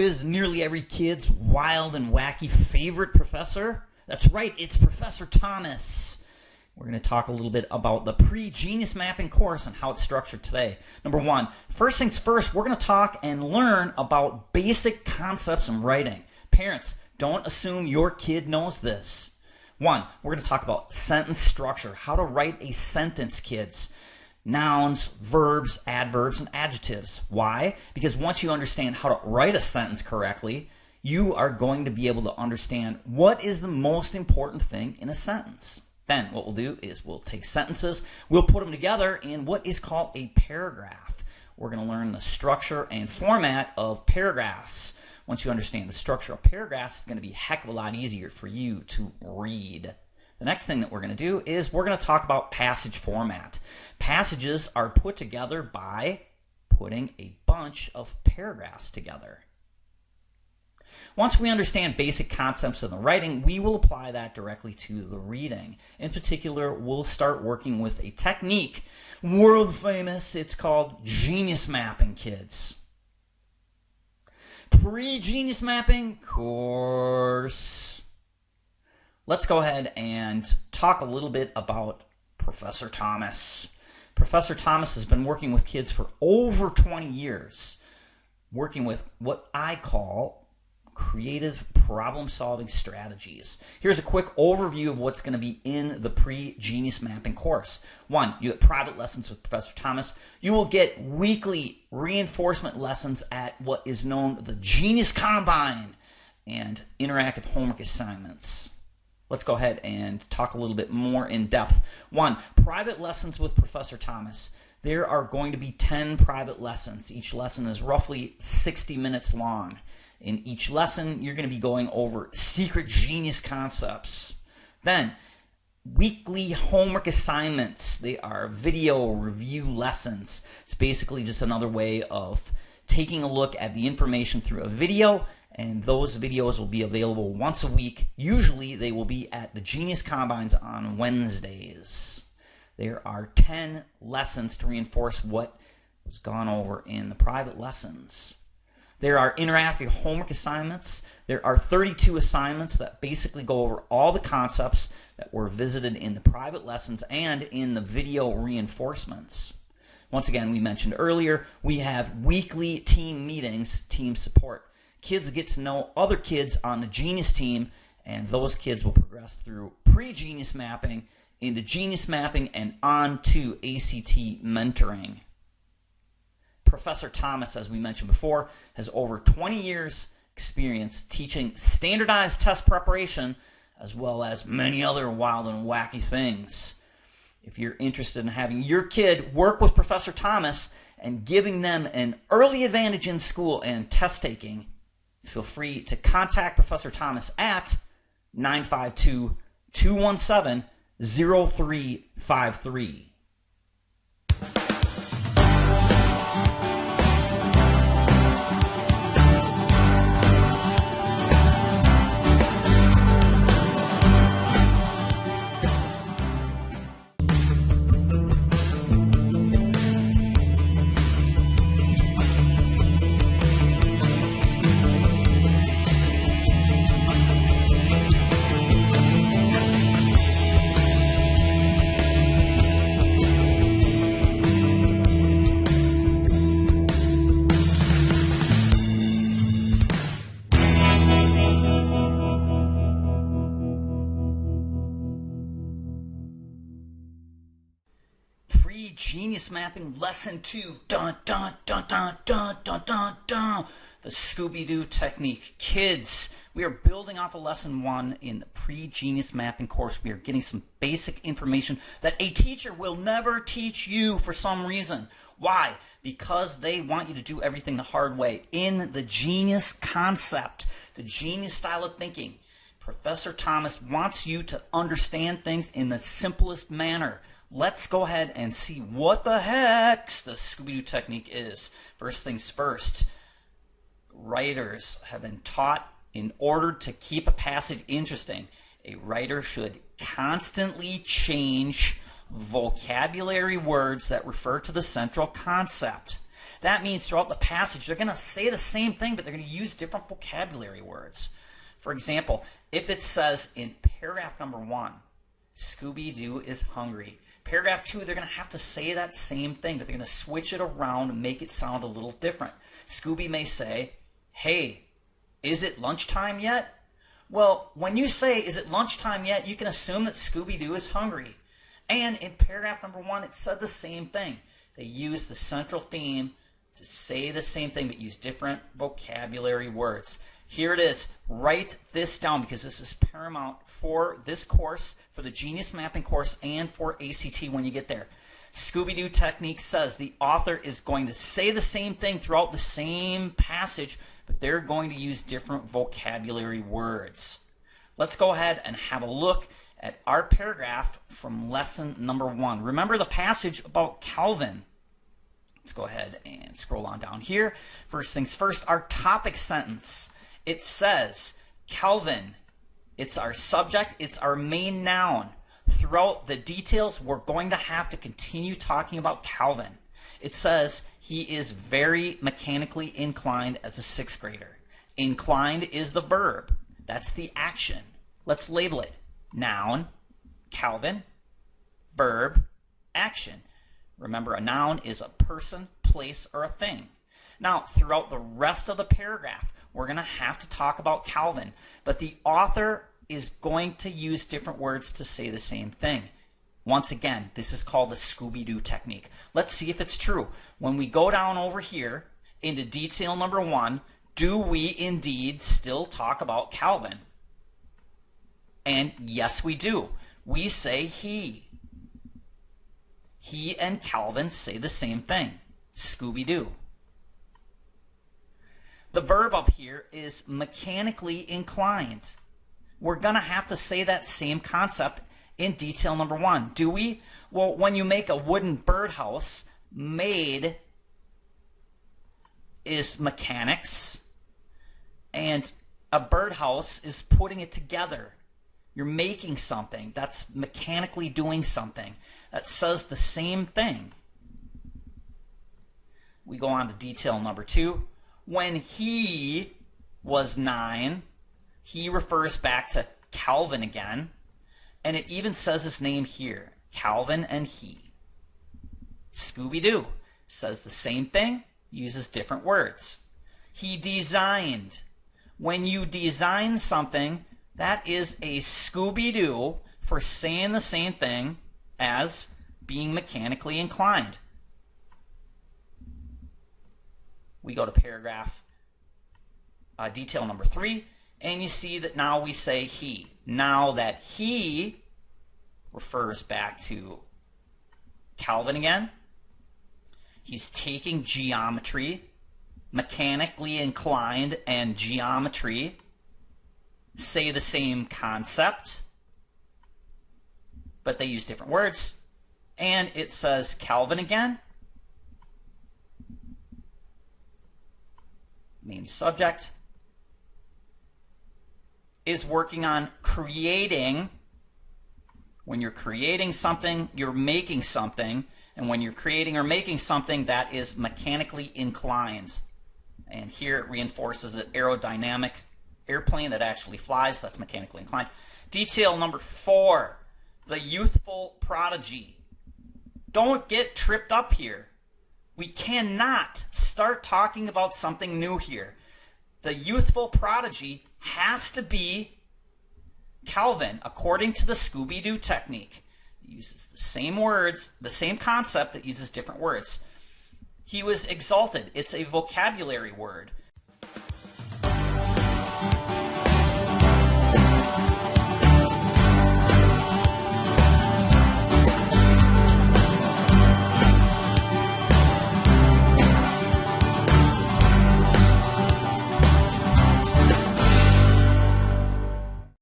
is nearly every kid's wild and wacky favorite professor? That's right, it's Professor Thomas. We're going to talk a little bit about the pre-Genius Mapping course and how it's structured today. Number one, first things first, we're going to talk and learn about basic concepts in writing. Parents, don't assume your kid knows this. One, we're going to talk about sentence structure, how to write a sentence, kids. Nouns, verbs, adverbs, and adjectives. Why? Because once you understand how to write a sentence correctly, you are going to be able to understand what is the most important thing in a sentence. Then what we'll do is we'll take sentences, we'll put them together in what is called a paragraph. We're going to learn the structure and format of paragraphs. Once you understand the structure of paragraphs, it's going to be a heck of a lot easier for you to read. The next thing that we're going to do is we're going to talk about passage format. Passages are put together by putting a bunch of paragraphs together. Once we understand basic concepts in the writing, we will apply that directly to the reading. In particular, we'll start working with a technique, world famous, it's called Genius Mapping, kids. Pre-Genius Mapping course. Let's go ahead and talk a little bit about Professor Thomas. Professor Thomas has been working with kids for over 20 years, working with what I call creative problem-solving strategies. Here's a quick overview of what's going to be in the pre-Genius Mapping course. One, you get private lessons with Professor Thomas. You will get weekly reinforcement lessons at what is known the Genius Combine and interactive homework assignments. Let's go ahead and talk a little bit more in depth. One, private lessons with Professor Thomas. There are going to be 10 private lessons. Each lesson is roughly 60 minutes long. In each lesson, you're going to be going over secret genius concepts. Then, weekly homework assignments. They are video review lessons. It's basically just another way of taking a look at the information through a video, and those videos will be available once a week. Usually, they will be at the Genius Combines on Wednesdays. There are 10 lessons to reinforce what was gone over in the private lessons. There are interactive homework assignments. There are 32 assignments that basically go over all the concepts that were visited in the private lessons and in the video reinforcements. Once again, we mentioned earlier, we have weekly team meetings, team support. Kids get to know other kids on the Genius team, and those kids will progress through pre-Genius Mapping into Genius Mapping and on to ACT mentoring. Professor Thomas, as we mentioned before, has over 20 years experience teaching standardized test preparation as well as many other wild and wacky things. If you're interested in having your kid work with Professor Thomas and giving them an early advantage in school and test taking, feel free to contact Professor Thomas at 952-217-0353. Genius Mapping Lesson 2. Dun, dun, dun, dun, dun, dun, dun, dun. The Scooby-Doo technique. Kids, we are building off of Lesson 1 in the pre-Genius Mapping course. We are getting some basic information that a teacher will never teach you for some reason. Why? Because they want you to do everything the hard way. In the Genius concept, the Genius style of thinking, Professor Thomas wants you to understand things in the simplest manner. Let's go ahead and see what the heck the Scooby-Doo technique is. First things first, writers have been taught in order to keep a passage interesting, a writer should constantly change vocabulary words that refer to the central concept. That means throughout the passage, they're going to say the same thing, but they're going to use different vocabulary words. For example, if it says in paragraph number 1, Scooby-Doo is hungry. Paragraph 2, they're going to have to say that same thing, but they're going to switch it around and make it sound a little different. Scooby may say, hey, is it lunchtime yet? Well, when you say, is it lunchtime yet, you can assume that Scooby-Doo is hungry. And in paragraph number 1, it said the same thing. They use the central theme to say the same thing, but use different vocabulary words. Here it is. Write this down because this is paramount for this course, for the Genius Mapping course, and for ACT when you get there. Scooby-Doo technique says the author is going to say the same thing throughout the same passage, but they're going to use different vocabulary words. Let's go ahead and have a look at our paragraph from lesson number 1. Remember the passage about Calvin. Let's go ahead and scroll on down here. First things first, our topic sentence. It says, Calvin. It's our subject. It's our main noun. Throughout the details, we're going to have to continue talking about Calvin. It says he is very mechanically inclined as a 6th grader. Inclined is the verb. That's the action. Let's label it. Noun, Calvin, verb, action. Remember, a noun is a person, place, or a thing. Now, throughout the rest of the paragraph, we're going to have to talk about Calvin, but the author is going to use different words to say the same thing. Once again, this is called the Scooby-Doo technique. Let's see if it's true. When we go down over here into detail number 1, do we indeed still talk about Calvin? And yes, we do. We say he. He and Calvin say the same thing. Scooby-Doo. The verb up here is mechanically inclined. We're going to have to say that same concept in detail number 1. Do we? Well, when you make a wooden birdhouse, made is mechanics, and a birdhouse is putting it together. You're making something. That's mechanically doing something. That says the same thing. We go on to detail number 2. When he was 9, he refers back to Calvin again, and it even says his name here, Calvin and he. Scooby-Doo says the same thing, uses different words. He designed. When you design something, that is a Scooby-Doo for saying the same thing as being mechanically inclined. We go to paragraph detail number 3, and you see that now we say he. Now that he refers back to Calvin again, he's taking geometry, mechanically inclined, and geometry say the same concept, but they use different words. And it says Calvin again. Main subject is working on creating. When you're creating something, you're making something. And when you're creating or making something, that is mechanically inclined. And here it reinforces an aerodynamic airplane that actually flies. That's mechanically inclined. Detail number 4, the youthful prodigy. Don't get tripped up here. We cannot start talking about something new here. The youthful prodigy has to be Calvin, according to the Scooby-Doo technique. It uses the same words, the same concept, that uses different words. He was exalted. It's a vocabulary word.